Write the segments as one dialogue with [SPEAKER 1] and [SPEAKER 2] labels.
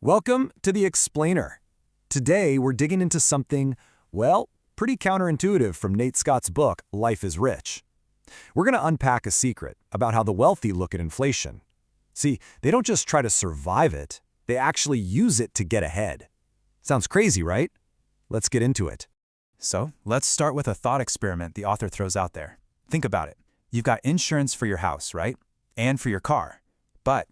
[SPEAKER 1] Welcome to The Explainer. Today, we're digging into something, well, pretty counterintuitive from Nate Scott's book, Life is Rich. We're going to unpack a secret about how the wealthy look at inflation. See, they don't just try to survive it, they actually use it to get ahead. Sounds crazy, right? Let's get into it.
[SPEAKER 2] So, let's start with a thought experiment the author throws out there. Think about it. You've got insurance for your house, right? And for your car. But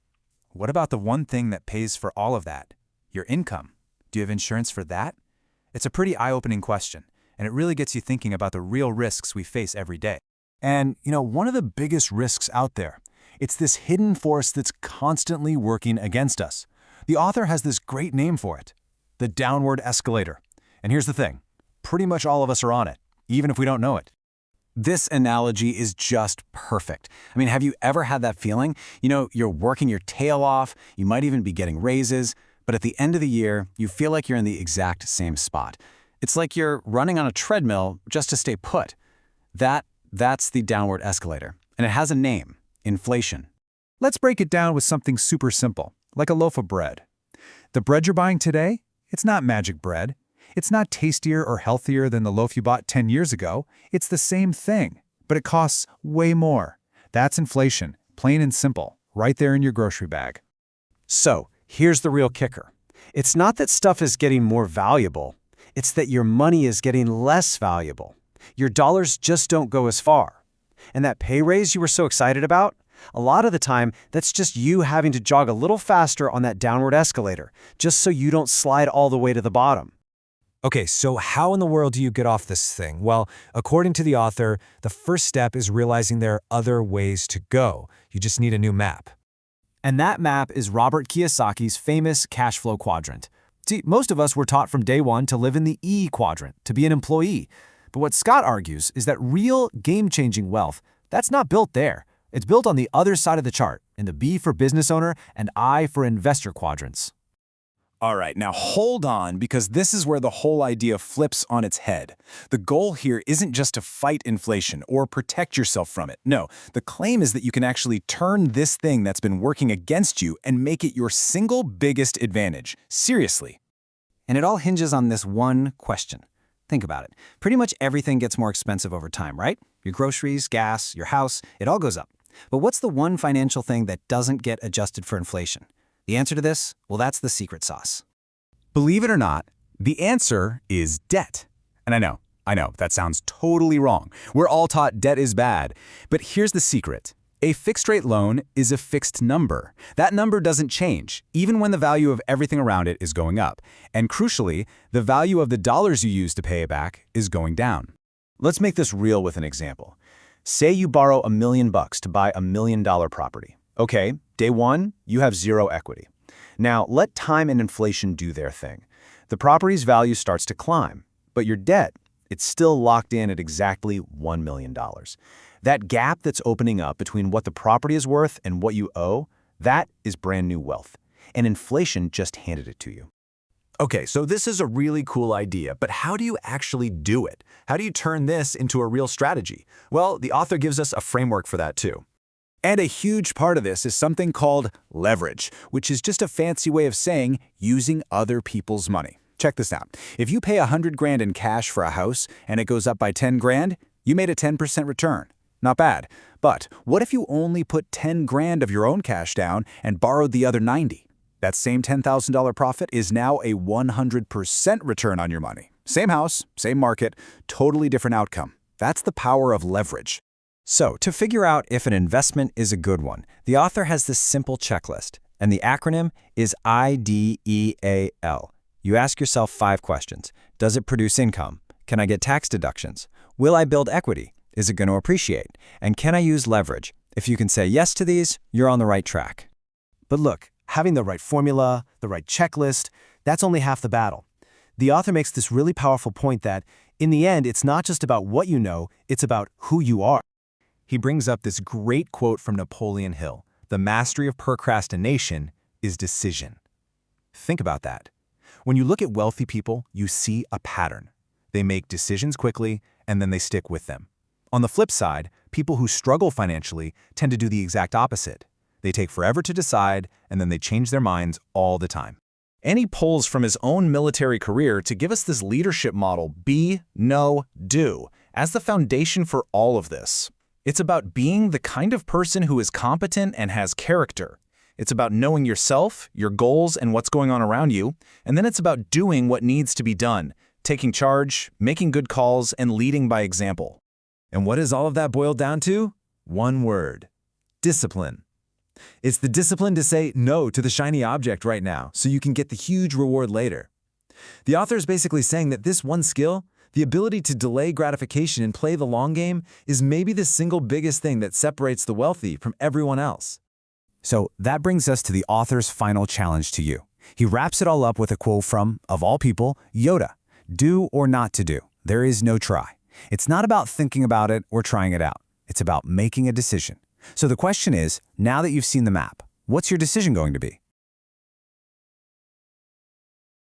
[SPEAKER 2] what about the one thing that pays for all of that? Your income. Do you have insurance for that? It's a pretty eye-opening question, and it really gets you thinking about the real risks we face every day.
[SPEAKER 1] And, one of the biggest risks out there, it's this hidden force that's constantly working against us. The author has this great name for it, the downward escalator. And here's the thing, pretty much all of us are on it, even if we don't know it. This analogy is just perfect. I mean, have you ever had that feeling? You're working your tail off, you might even be getting raises, but at the end of the year, you feel like you're in the exact same spot. It's like you're running on a treadmill just to stay put. That's the downward escalator, and it has a name, inflation.
[SPEAKER 3] Let's break it down with something super simple, like a loaf of bread. The bread you're buying today, it's not magic bread. It's not tastier or healthier than the loaf you bought 10 years ago. It's the same thing, but it costs way more. That's inflation, plain and simple, right there in your grocery bag.
[SPEAKER 1] So, here's the real kicker. It's not that stuff is getting more valuable. It's that your money is getting less valuable. Your dollars just don't go as far. And that pay raise you were so excited about, a lot of the time, that's just you having to jog a little faster on that downward escalator, just so you don't slide all the way to the bottom. Okay, so how in the world do you get off this thing? Well, according to the author, the first step is realizing there are other ways to go. You just need a new map. And that map is Robert Kiyosaki's famous Cashflow Quadrant. See, most of us were taught from day one to live in the E quadrant, to be an employee. But what Scott argues is that real game-changing wealth, that's not built there. It's built on the other side of the chart, in the B for business owner and I for investor quadrants.
[SPEAKER 2] All right, now hold on, because this is where the whole idea flips on its head. The goal here isn't just to fight inflation or protect yourself from it. No, the claim is that you can actually turn this thing that's been working against you and make it your single biggest advantage. Seriously.
[SPEAKER 1] And it all hinges on this one question. Think about it. Pretty much everything gets more expensive over time, right? Your groceries, gas, your house, it all goes up. But what's the one financial thing that doesn't get adjusted for inflation? The answer to this? Well, that's the secret sauce.
[SPEAKER 2] Believe it or not, the answer is debt. And I know, that sounds totally wrong. We're all taught debt is bad. But here's the secret. A fixed-rate loan is a fixed number. That number doesn't change, even when the value of everything around it is going up. And crucially, the value of the dollars you use to pay it back is going down. Let's make this real with an example. Say you borrow $1 million to buy $1 million property. Okay, day one, you have zero equity. Now, let time and inflation do their thing. The property's value starts to climb, but your debt, it's still locked in at exactly $1 million. That gap that's opening up between what the property is worth and what you owe, that is brand new wealth. And inflation just handed it to you.
[SPEAKER 1] Okay, so this is a really cool idea, but how do you actually do it? How do you turn this into a real strategy? Well, the author gives us a framework for that too. And a huge part of this is something called leverage, which is just a fancy way of saying using other people's money. Check this out. If you pay $100,000 in cash for a house and it goes up by $10,000, you made a 10% return. Not bad. But what if you only put $10,000 of your own cash down and borrowed the other 90? That same $10,000 profit is now a 100% return on your money. Same house, same market, totally different outcome. That's the power of leverage. So, to figure out if an investment is a good one, the author has this simple checklist, and the acronym is IDEAL. You ask yourself 5 questions. Does it produce income? Can I get tax deductions? Will I build equity? Is it going to appreciate? And can I use leverage? If you can say yes to these, you're on the right track. But look, having the right formula, the right checklist, that's only half the battle. The author makes this really powerful point that, in the end, it's not just about what you know, it's about who you are. He brings up this great quote from Napoleon Hill: "The mastery of procrastination is decision." Think about that. When you look at wealthy people, you see a pattern. They make decisions quickly, and then they stick with them. On the flip side, people who struggle financially tend to do the exact opposite. They take forever to decide, and then they change their minds all the time.
[SPEAKER 2] And he pulls from his own military career to give us this leadership model, be, know, do, as the foundation for all of this. It's about being the kind of person who is competent and has character. It's about knowing yourself, your goals, and what's going on around you. And then it's about doing what needs to be done, taking charge, making good calls, and leading by example.
[SPEAKER 1] And what does all of that boil down to? One word: discipline. It's the discipline to say no to the shiny object right now so you can get the huge reward later. The author is basically saying that this one skill, the ability to delay gratification and play the long game, is maybe the single biggest thing that separates the wealthy from everyone else.
[SPEAKER 2] So that brings us to the author's final challenge to you. He wraps it all up with a quote from, of all people, Yoda: "Do or not to do. There is no try." It's not about thinking about it or trying it out. It's about making a decision. So the question is, now that you've seen the map, what's your decision going to be?